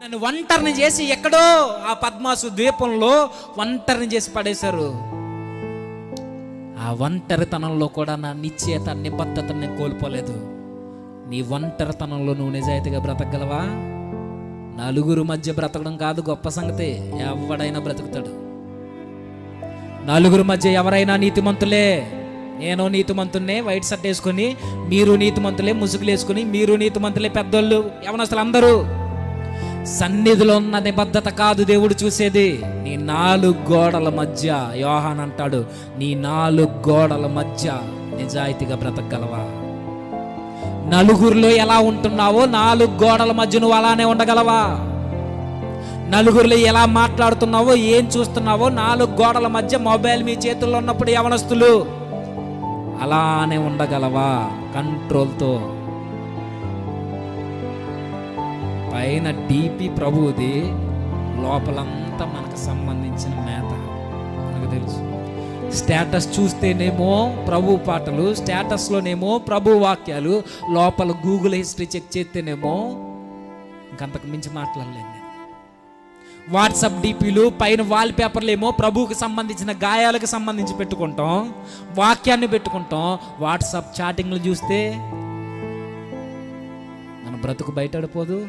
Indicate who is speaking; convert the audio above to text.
Speaker 1: నన్ను ఒంటరిని చేసి ఎక్కడో ఆ పద్మాసు ద్వీపంలో ఒంటరిని చేసి పడేశారు. ఆ ఒంటరితనంలో కూడా నా నిశ్చయత, నిబద్ధతను నేను కోల్పోలేదు. నీ ఒంటరితనంలో నువ్వు నిజాయితీగా బ్రతకగలవా? నలుగురు మధ్య బ్రతకడం కాదు గొప్ప సంగతి, ఎవడైనా బ్రతుకుతాడు. నలుగురు మధ్య ఎవరైనా నీతిమంతులే. నేను నీతిమంతున్నే, వైట్ షర్ట్ వేసుకొని, మీరు నీతిమంతులే, ముసుగులు వేసుకుని, మీరు నీతిమంతులే, పెద్దోళ్ళు యవనస్తులు అందరూ. సన్నిధిలో ఉన్న నిబద్ధత కాదు దేవుడు చూసేది, నీ 4 గోడల మధ్య. యోహాన్ అంటాడు, నీ 4 గోడల మధ్య నిజాయితీగా బ్రతకగలవా? నలుగురిలో ఎలా ఉంటున్నావో 4 గోడల మధ్య నువ్వు అలానే ఉండగలవా? నలుగురిలో ఎలా మాట్లాడుతున్నావో, ఏం చూస్తున్నావో 4 గోడల మధ్య మొబైల్ మీ చేతుల్లో ఉన్నప్పుడు యవనస్తులు అలానే ఉండగలవా? కంట్రోల్తో. పైన డీపీ ప్రభువుది, లోపలంతా మనకు సంబంధించిన మేత మనకు తెలుసు. స్టేటస్ చూస్తేనేమో ప్రభు పాటలు, స్టేటస్లోనేమో ప్రభు వాక్యాలు, లోపల గూగుల్ హిస్టరీ చెక్ చేస్తేనేమో ఇంకంతకు మించి మాట్లాడలేను నేను. వాట్సాప్ డీపీలు, పైన వాల్ పేపర్లు ఏమో ప్రభువుకి సంబంధించిన గాయాలకు సంబంధించి పెట్టుకుంటాం, వాక్యాన్ని పెట్టుకుంటాం. వాట్సాప్ చాటింగ్లు చూస్తే మన బ్రతుకు బయటపడిపోదు.